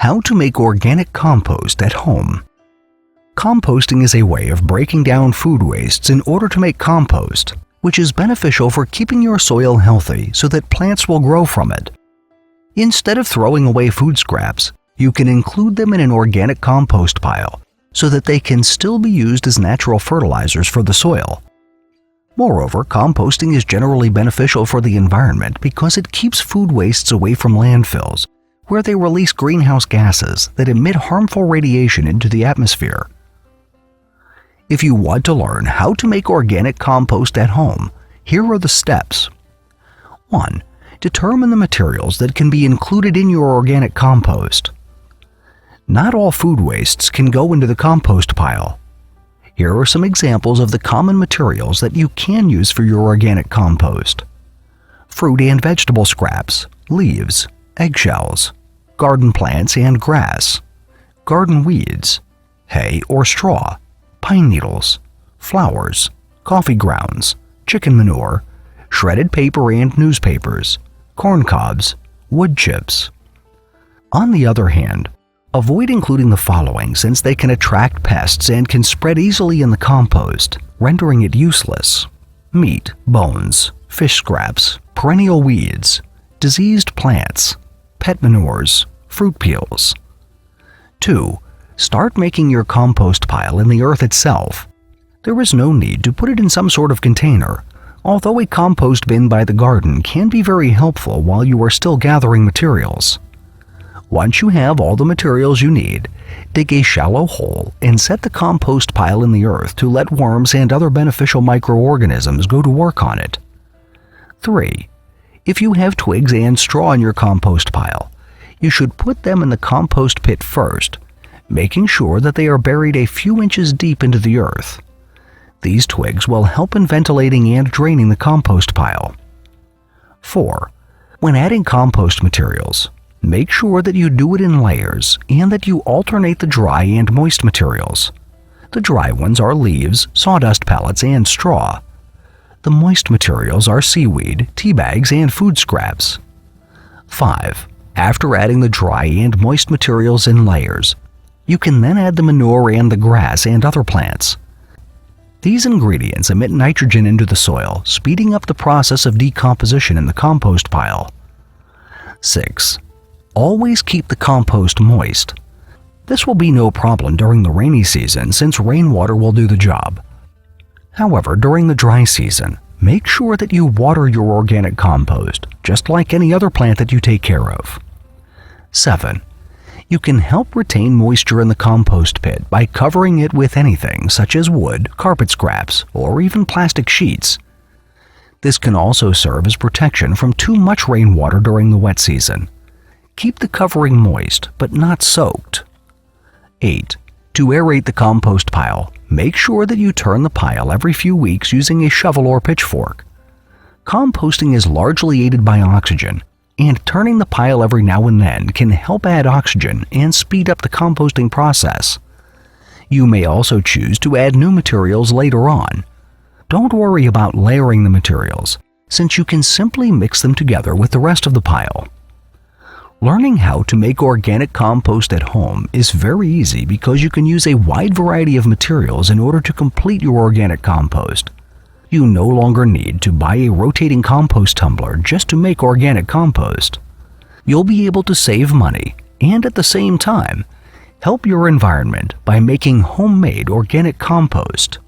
How to make organic compost at home. Composting is a way of breaking down food wastes in order to make compost, which is beneficial for keeping your soil healthy so that plants will grow from it. Instead of throwing away food scraps, you can include them in an organic compost pile so that they can still be used as natural fertilizers for the soil. Moreover, composting is generally beneficial for the environment because it keeps food wastes away from landfills, where they release greenhouse gases that emit harmful radiation into the atmosphere. If you want to learn how to make organic compost at home, here are the steps. 1. Determine the materials that can be included in your organic compost. Not all food wastes can go into the compost pile. Here are some examples of the common materials that you can use for your organic compost. Fruit and vegetable scraps, leaves, eggshells, garden plants and grass, garden weeds, hay or straw, pine needles, flowers, coffee grounds, chicken manure, shredded paper and newspapers, corn cobs, wood chips. On the other hand, avoid including the following since they can attract pests and can spread easily in the compost, rendering it useless: meat, bones, fish scraps, perennial weeds, diseased plants, pet manures, fruit peels. 2. Start making your compost pile in the earth itself. There is no need to put it in some sort of container, although a compost bin by the garden can be very helpful while you are still gathering materials. Once you have all the materials you need, dig a shallow hole and set the compost pile in the earth to let worms and other beneficial microorganisms go to work on it. 3. If you have twigs and straw in your compost pile, you should put them in the compost pit first, making sure that they are buried a few inches deep into the earth. These twigs will help in ventilating and draining the compost pile. 4. When adding compost materials, make sure that you do it in layers and that you alternate the dry and moist materials. The dry ones are leaves, sawdust pellets, and straw. The moist materials are seaweed, tea bags, and food scraps. 5. After adding the dry and moist materials in layers, you can then add the manure and the grass and other plants. These ingredients emit nitrogen into the soil, speeding up the process of decomposition in the compost pile. 6. Always keep the compost moist. This will be no problem during the rainy season since rainwater will do the job. However, during the dry season, make sure that you water your organic compost, just like any other plant that you take care of. 7. You can help retain moisture in the compost pit by covering it with anything such as wood, carpet scraps, or even plastic sheets. This can also serve as protection from too much rainwater during the wet season. Keep the covering moist, but not soaked. 8. To aerate the compost pile, make sure that you turn the pile every few weeks using a shovel or pitchfork. Composting is largely aided by oxygen, and turning the pile every now and then can help add oxygen and speed up the composting process. You may also choose to add new materials later on. Don't worry about layering the materials, since you can simply mix them together with the rest of the pile. Learning how to make organic compost at home is very easy because you can use a wide variety of materials in order to complete your organic compost. You no longer need to buy a rotating compost tumbler just to make organic compost. You'll be able to save money and at the same time, help your environment by making homemade organic compost.